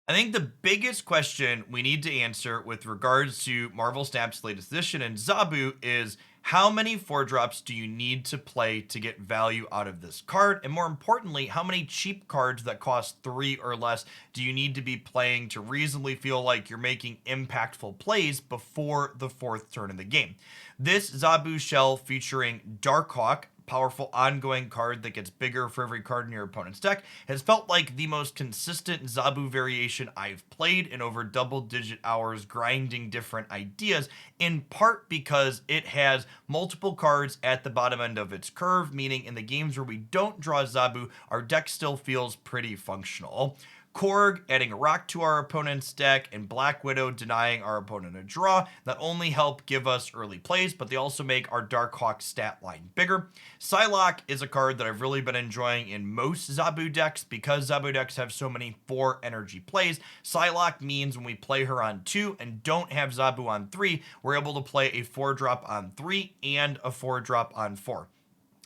I think the biggest question we need to answer with regards to Marvel Snap's latest edition and Zabu is how many 4 drops do you need to play to get value out of this card? And more importantly, how many cheap cards that cost 3 or less do you need to be playing to reasonably feel like you're making impactful plays before the 4th turn of the game? This Zabu shell featuring Darkhawk, powerful ongoing card that gets bigger for every card in your opponent's deck, has felt like the most consistent Zabu variation I've played in over double-digit hours grinding different ideas, in part because it has multiple cards at the bottom end of its curve, meaning in the games where we don't draw Zabu, our deck still feels pretty functional. Korg adding a rock to our opponent's deck, and Black Widow denying our opponent a draw not only help give us early plays, but they also make our Darkhawk stat line bigger. Psylocke is a card that I've really been enjoying in most Zabu decks because Zabu decks have so many 4 energy plays. Psylocke means when we play her on 2 and don't have Zabu on 3, we're able to play a 4-drop on 3 and a 4-drop on 4.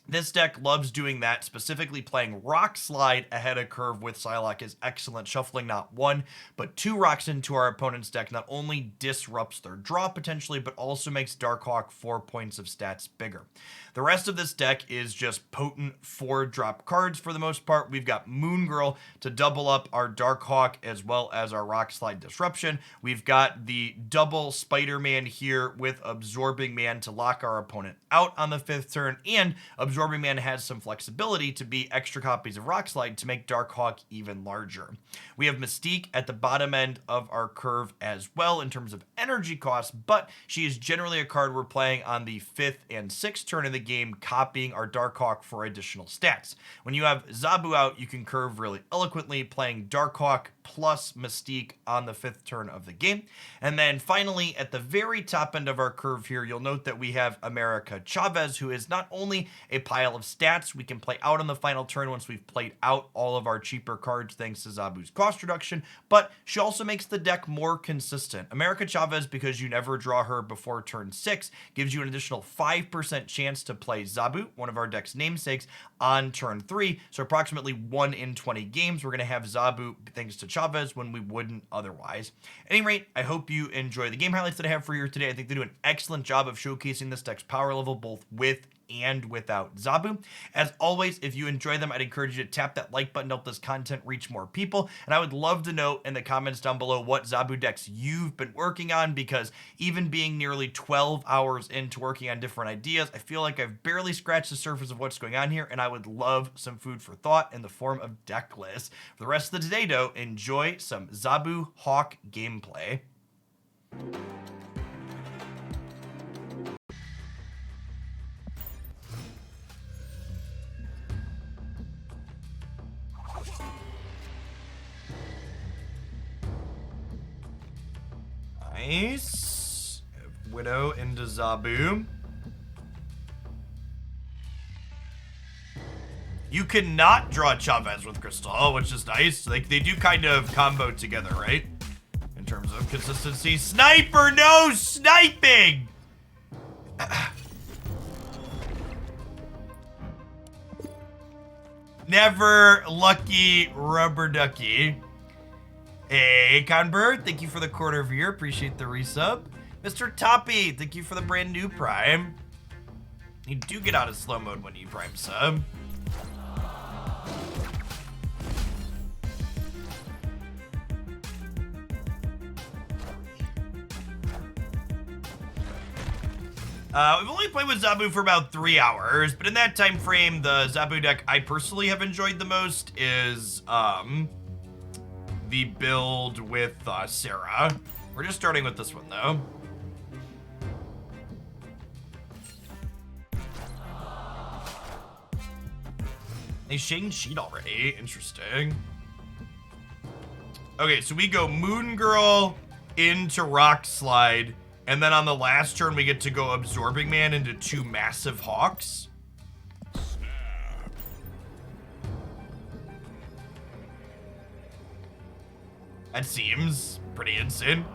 This deck loves doing that, specifically playing Rock Slide ahead of curve with Psylocke is excellent, shuffling not 1, but 2 rocks into our opponent's deck not only disrupts their draw potentially, but also makes Darkhawk 4 points of stats bigger. The rest of this deck is just potent 4-drop cards for the most part. We've got Moon Girl to double up our Darkhawk as well as our Rock Slide disruption. We've got the double Spider-Man here with Absorbing Man to lock our opponent out on the 5th turn, and Absorbing Man has some flexibility to be extra copies of Rock Slide to make Darkhawk even larger. We have Mystique at the bottom end of our curve as well in terms of energy costs, but she is generally a card we're playing on the 5th and 6th turn of the game, copying our Darkhawk for additional stats. When you have Zabu out, you can curve really eloquently, playing Darkhawk plus Mystique on the 5th turn of the game. And then finally, at the very top end of our curve here, you'll note that we have America Chavez, who is not only a pile of stats we can play out on the final turn once we've played out all of our cheaper cards thanks to Zabu's cost reduction, but she also makes the deck more consistent. America Chavez, because you never draw her before turn 6, gives you an additional 5% chance to play Zabu, one of our deck's namesakes, on turn 3. So approximately 1 in 20 games, we're going to have Zabu thanks to Chavez when we wouldn't otherwise. At any rate, I hope you enjoy the game highlights that I have for you today. I think they do an excellent job of showcasing this deck's power level both with and without Zabu. As always, if you enjoy them, I'd encourage you to tap that like button to help this content reach more people. And I would love to know in the comments down below what Zabu decks you've been working on, because even being nearly 12 hours into working on different ideas, I feel like I've barely scratched the surface of what's going on here, and I would love some food for thought in the form of deck lists. For the rest of the today, though, enjoy some Zabu Hawk gameplay. Nice. Widow into Zabu. You cannot draw Chavez with Crystal, which is nice. Like, they do kind of combo together, right? In terms of consistency. Sniper, no sniping! Never lucky rubber ducky. Hey, Conbert, thank you for the quarter of a year. Appreciate the resub. Mr. Toppy, thank you for the brand new Prime. You do get out of slow mode when you Prime sub. We've only played with Zabu for about 3 hours, but in that time frame, the Zabu deck I personally have enjoyed the most is the build with Sarah. We're just starting with this one, though. They Shang Sheet already. Interesting. Okay, so we go Moon Girl into Rock Slide, and then on the last turn we get to go Absorbing Man into 2 massive Hawks. That seems pretty insane.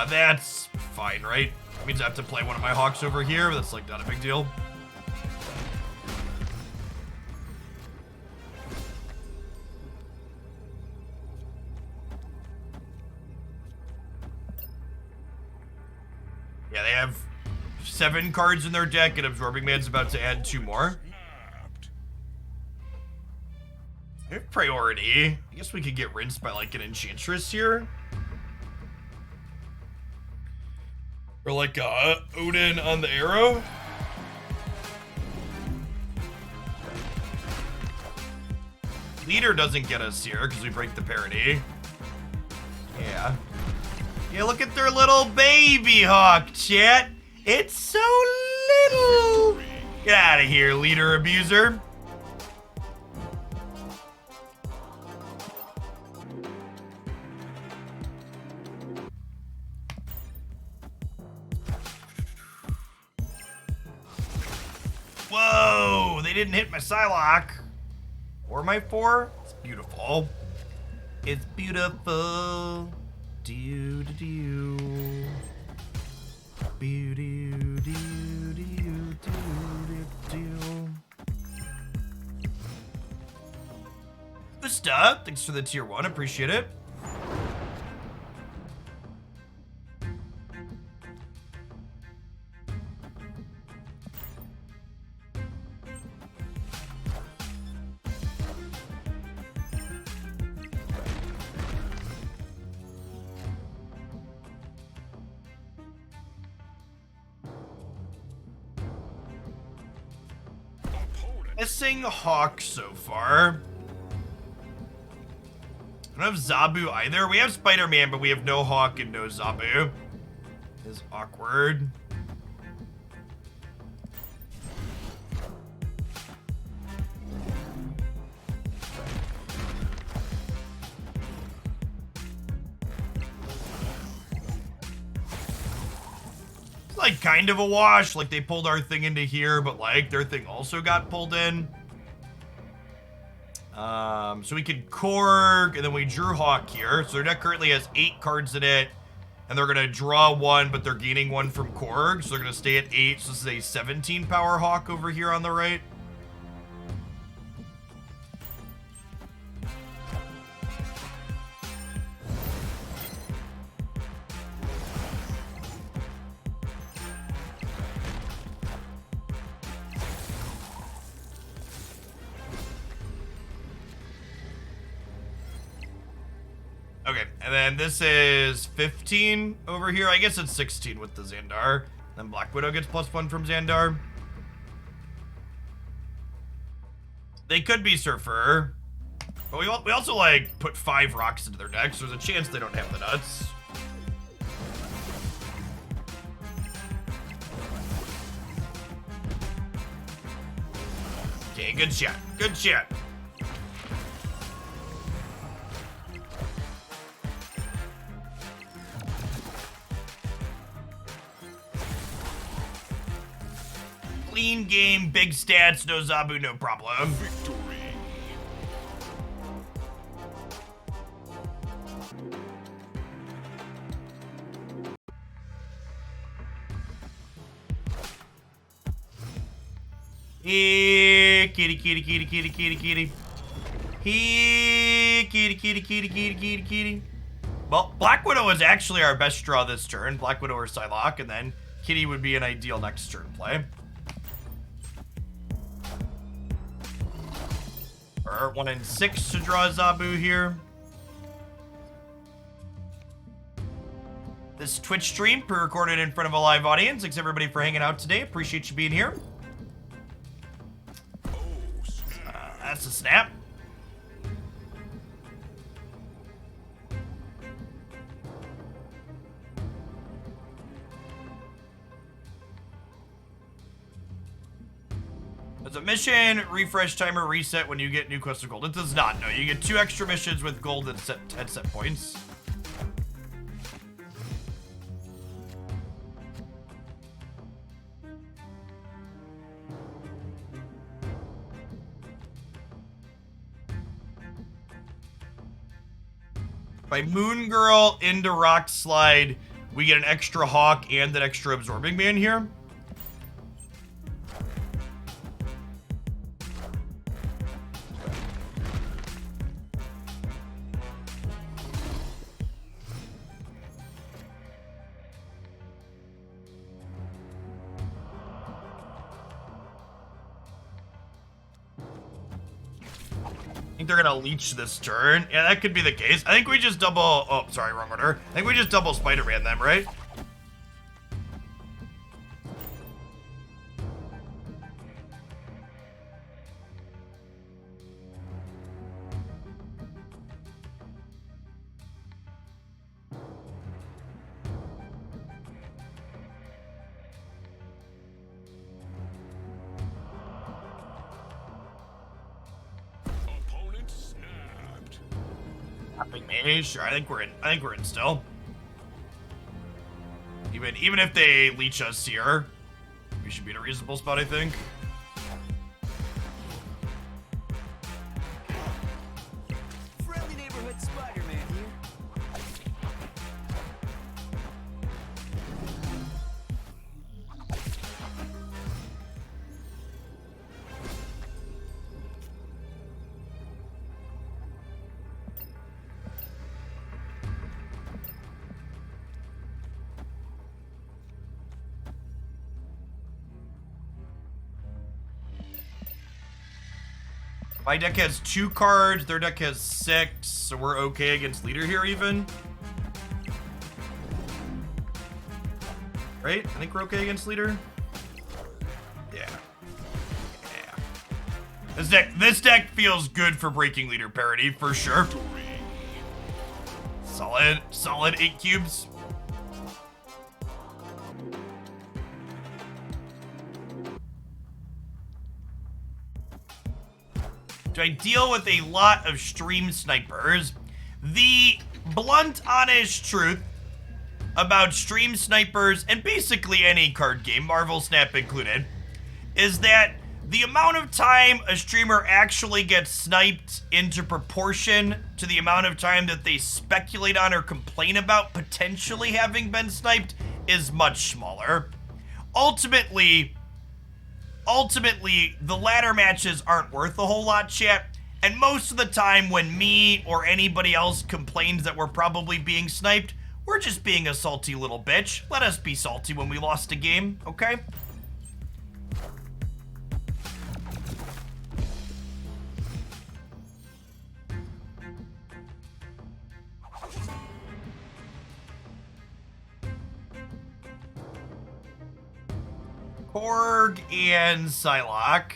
That's fine, right? means I have to play one of my Hawks over here, but that's like not a big deal. Yeah, they have 7 cards in their deck, and Absorbing Man's about to add 2 more. They have priority. I guess we could get rinsed by like an Enchantress here. Or like Odin on the arrow. Leader doesn't get us here because we break the parity. Yeah. Yeah, look at their little baby Hawk, chat. It's so little. Get out of here, leader abuser. Whoa, they didn't hit my Psylocke. Or my 4. It's beautiful. It's beautiful. Do do do. Do do do do do do. Vista, thanks for the tier 1, appreciate it. Missing Hawk so far. I don't have Zabu either. We have Spider-Man, but we have no Hawk and no Zabu. Is awkward. It's like kind of a wash. Like they pulled our thing into here, but like their thing also got pulled in. So we could Korg, and then we drew Hawk here. So their deck currently has 8 cards in it, and they're gonna draw 1, but they're gaining 1 from Korg, so they're gonna stay at 8. So this is a 17 power Hawk over here on the right. Okay, and then this is 15 over here. I guess it's 16 with the Xandar. Then Black Widow gets +1 from Xandar. They could be Surfer. But we also, like, put 5 rocks into their deck, so there's a chance they don't have the nuts. Okay, good shot. Good shot. Clean game, big stats, no Zabu, no problem. Victory. Here, kitty, kitty, kitty, kitty, kitty, kitty. Here, kitty, kitty, kitty, kitty, kitty, kitty. Well, Black Widow is actually our best draw this turn. Black Widow or Psylocke, and then Kitty would be an ideal next turn play. Or 1 and 6 to draw Zabu here. This Twitch stream pre-recorded in front of a live audience. Thanks everybody for hanging out today. Appreciate you being here. That's a snap. Does a mission refresh timer reset when you get new quest of gold? It does not. No, you get 2 extra missions with gold and set points. By Moon Girl into Rock Slide we get an extra Hawk and an extra Absorbing Man here. I think they're gonna leech this turn. Yeah, that could be the case. I think we just double... Oh, sorry, wrong order. I think we just double Spider-Man them, right? Maybe, sure. I think we're in still. Even if they leech us here, we should be in a reasonable spot, I think. Friendly neighborhood Spider-Man here. My deck has 2 cards, their deck has 6, so we're okay against leader here even. Right? I think we're okay against leader. Yeah. Yeah. This deck feels good for breaking leader parity, for sure. Solid 8 cubes. Do I deal with a lot of stream snipers? The blunt, honest truth about stream snipers, and basically any card game, Marvel Snap included, is that the amount of time a streamer actually gets sniped into proportion to the amount of time that they speculate on or complain about potentially having been sniped is much smaller. Ultimately, the ladder matches aren't worth a whole lot, chat. And most of the time when me or anybody else complains that we're probably being sniped, we're just being a salty little bitch. Let us be salty when we lost a game, okay? Korg and Psylocke.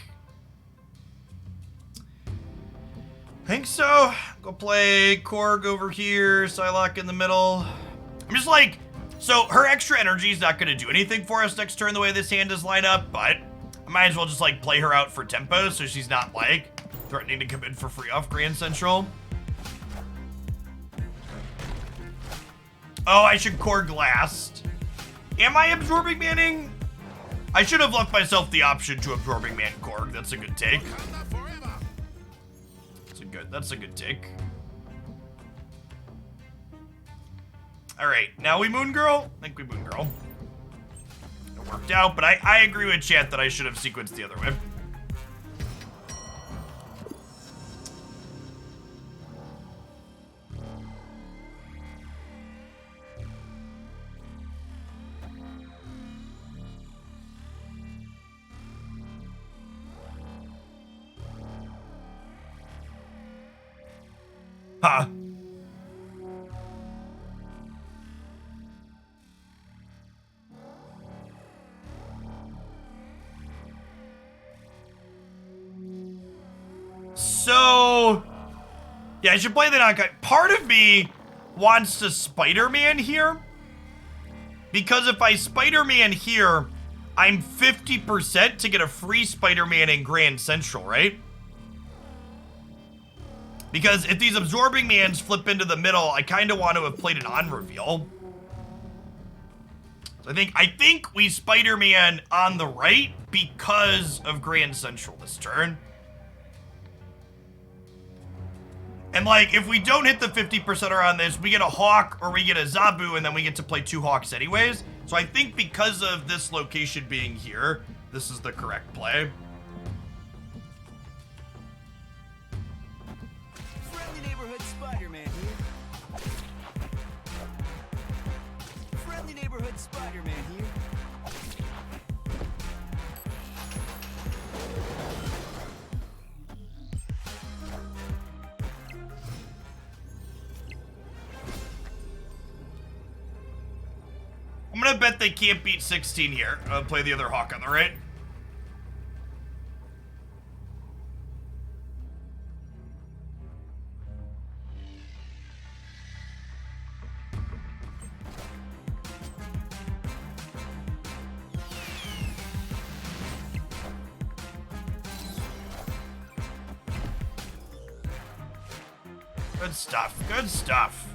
Think so. Go play Korg over here, Psylocke in the middle. I'm just like, so her extra energy is not going to do anything for us next turn the way this hand is lined up, but I might as well just like play her out for tempo so she's not like threatening to come in for free off Grand Central. Oh, I should Korg last. Am I absorbing manning? I should have left myself the option to absorbing man Korg. That's a good take. That's a good take. All right, now we Moon Girl? I think we Moon Girl. It worked out, but I agree with chat that I should have sequenced the other way. Huh. So, yeah, I should play the knockout. Part of me wants to Spider-Man here, because if I Spider-Man here, I'm 50% to get a free Spider-Man in Grand Central, right? Because if these absorbing mans flip into the middle, I kind of want to have played an on reveal. So I think we Spider-Man on the right because of Grand Central this turn. And like, if we don't hit the 50%er on this, we get a Hawk or we get a Zabu, and then we get to play 2 Hawks anyways. So I think because of this location being here, this is the correct play. Friendly neighborhood Spider-Man here. Friendly neighborhood Spider-Man here. I'm gonna bet they can't beat 16 here. I'll play the other Hawk on the right. Good stuff, good stuff.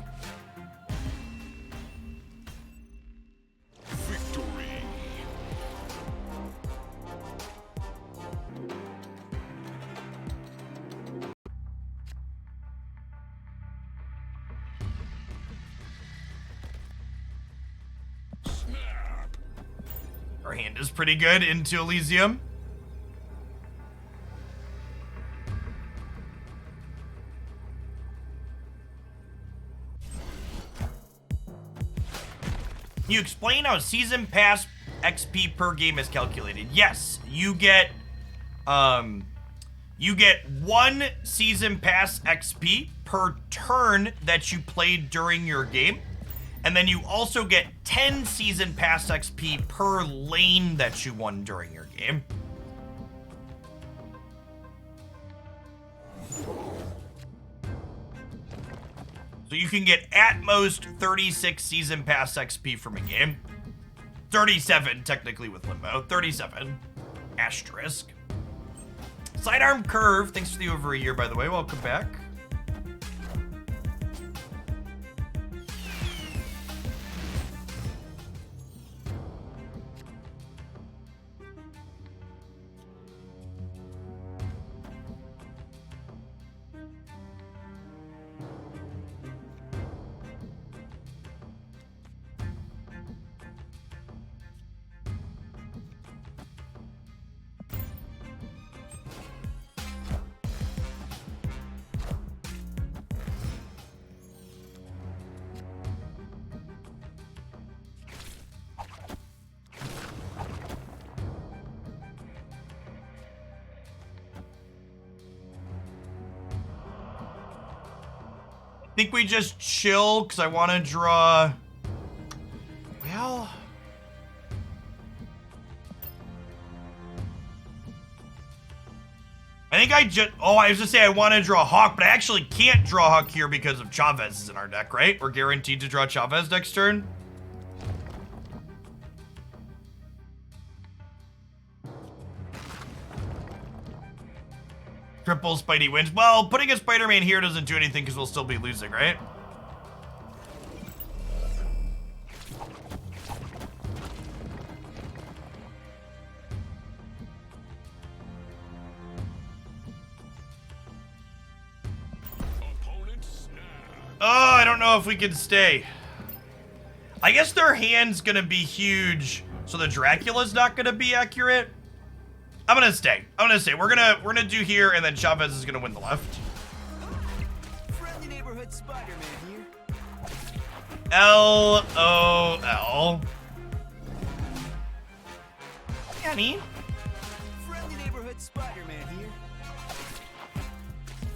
Our hand is pretty good into Elysium. Can you explain how season pass XP per game is calculated? Yes, you get 1 season pass XP per turn that you played during your game. And then you also get 10 season pass XP per lane that you won during your game. So you can get at most 36 season pass XP from a game. 37 technically with Limbo. 37 asterisk. Sidearm Curve, thanks for the over a year, by the way. Welcome back. I think we just chill because I want to draw. Well, I think I just. Oh, I was gonna say I want to draw Hawk, but I actually can't draw Hawk here because of Chavez is in our deck, right? We're guaranteed to draw Chavez next turn. Triple Spidey wins. Well, putting a Spider-Man here doesn't do anything because we'll still be losing, right? Oh, I don't know if we can stay. I guess their hand's gonna be huge, so the Dracula's not gonna be accurate. I'm gonna stay. We're gonna do here, and then Chavez is gonna win the left. Friendly neighborhood Spider-Man here. LOL. Annie. Friendly neighborhood Spider-Man here.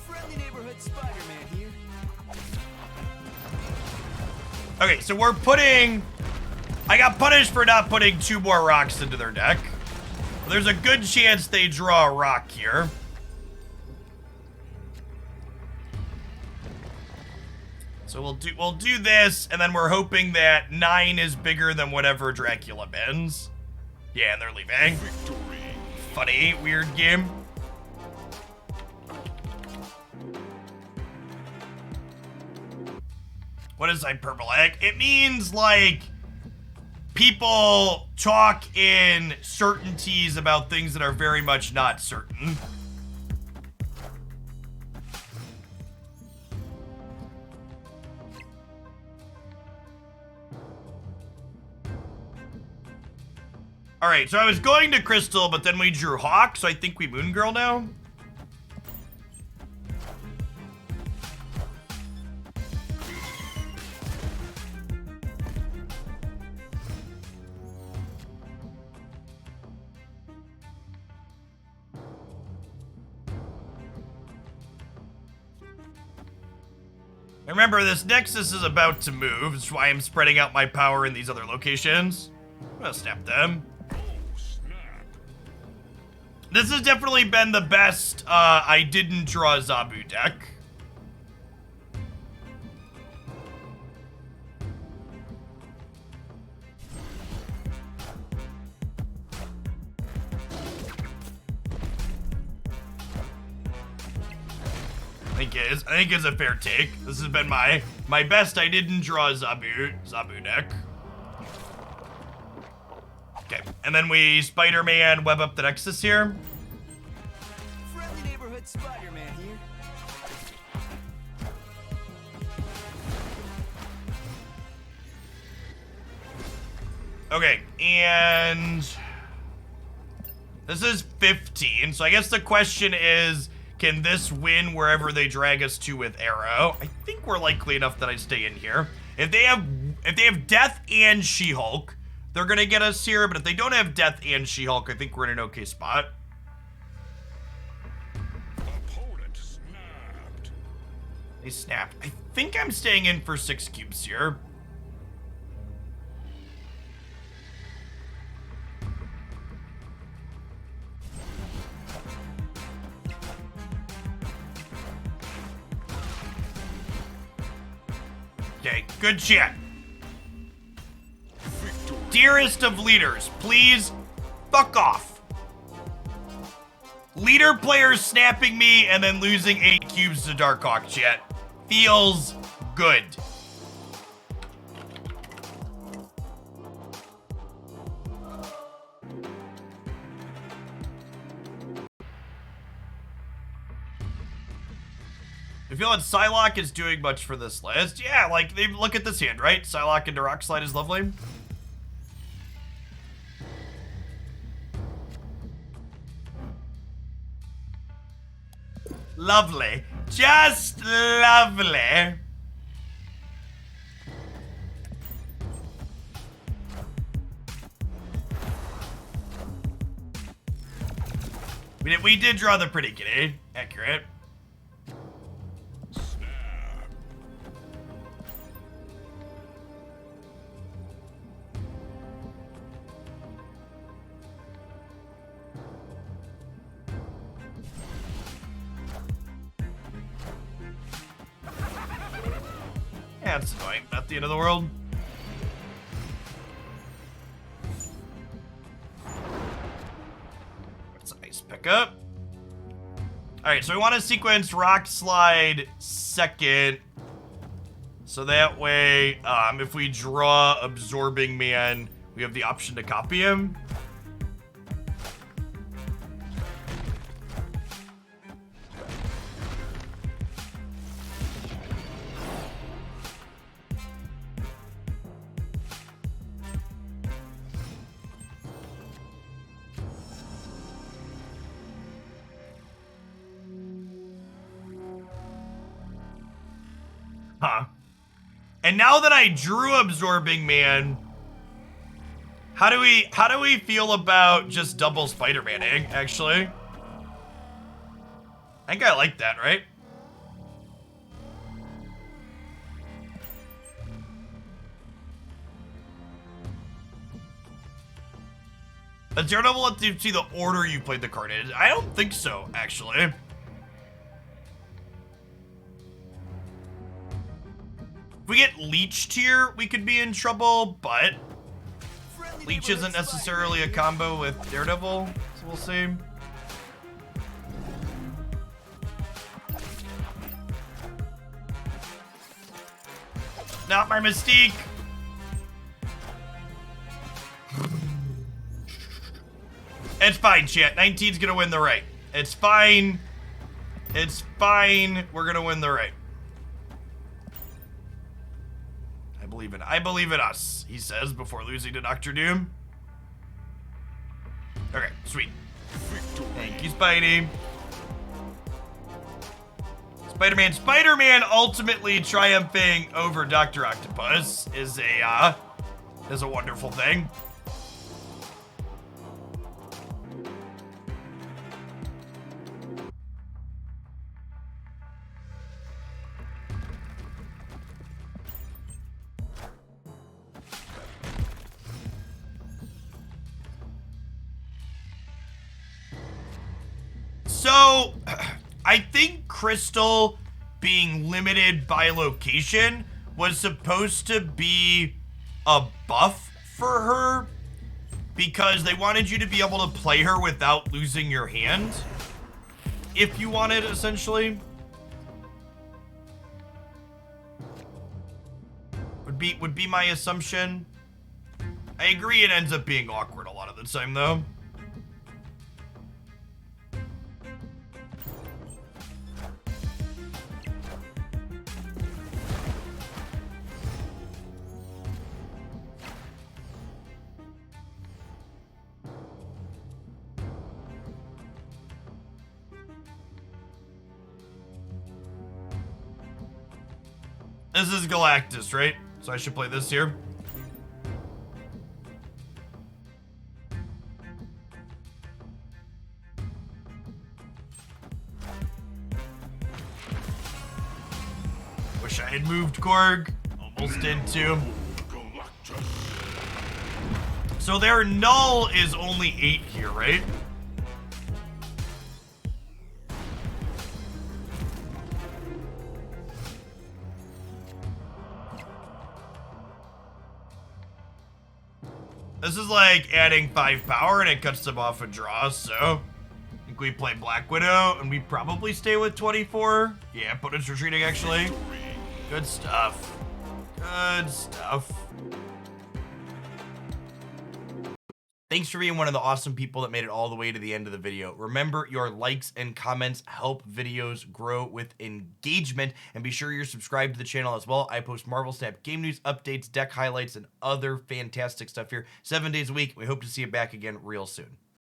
Friendly neighborhood Spider-Man here. Okay, so we're putting. I got punished for not putting 2 more rocks into their deck. There's a good chance they draw a rock here. So we'll do this, and then we're hoping that 9 is bigger than whatever Dracula bends. Yeah, and they're leaving. Victory. Funny, weird game. What is hyperbolic? It means like people talk in certainties about things that are very much not certain. All right, so I was going to Crystal, but then we drew Hawk, so I think we Moon Girl now. Remember, this Nexus is about to move. That's why I'm spreading out my power in these other locations. I'm gonna snap them. This has definitely been the best I didn't draw Zabu deck. I think it's a fair take. This has been my best I didn't draw Zabu deck. Okay, and then we Spider-Man web up the Nexus here. Friendly neighborhood Spider-Man here. Okay, and this is 15, so I guess the question is, can this win wherever they drag us to with Arrow? I think we're likely enough that I stay in here. If they have Death and She-Hulk, they're gonna get us here, but if they don't have Death and She-Hulk, I think we're in an okay spot. Opponent snapped. They snapped. I think I'm staying in for 6 cubes here. Okay, good chat. Dearest of leaders, please fuck off. Leader players snapping me and then losing 8 cubes to Darkhawk, chat. Feels good. I feel that Psylocke is doing much for this list. Yeah, like, look at this hand, right? Psylocke into Rock Slide is lovely. Lovely. Just lovely. We did draw the pretty kitty. Accurate. Yeah, it's annoying. Not the end of the world. That's a nice pickup. Alright, so we want to sequence Rock Slide second. So that way, if we draw Absorbing Man, we have the option to copy him. Huh. And now that I drew Absorbing Man, how do we feel about just double Spider-Man-ing, actually? I think I like that, right? Does Daredevil let you see the order you played the card in? I don't think so, actually. If we get leeched here, we could be in trouble, but Leech isn't necessarily a combo with Daredevil, so we'll see. Not my Mystique. It's fine, chat. 19's gonna win the right. It's fine. It's fine. We're gonna win the right. I believe in us, he says before losing to Dr. Doom. Okay, sweet. Victory. Thank you, Spidey. Spider-Man ultimately triumphing over Dr. Octopus is a wonderful thing. So, I think Crystal being limited by location was supposed to be a buff for her because they wanted you to be able to play her without losing your hand, if you wanted, essentially. Would be my assumption. I agree it ends up being awkward a lot of the time, though. This is Galactus, right? So I should play this here. Wish I had moved Korg. Almost did too. Galactus. So their null is only 8 here, right? This is like adding 5 power and it cuts them off a draw, so I think we play Black Widow and we probably stay with 24. Yeah, opponent's retreating actually. Good stuff. Good stuff. Thanks for being one of the awesome people that made it all the way to the end of the video. Remember, your likes and comments help videos grow with engagement, and be sure you're subscribed to the channel as well. I post Marvel Snap game news, updates, deck highlights, and other fantastic stuff here 7 days a week. We hope to see you back again real soon.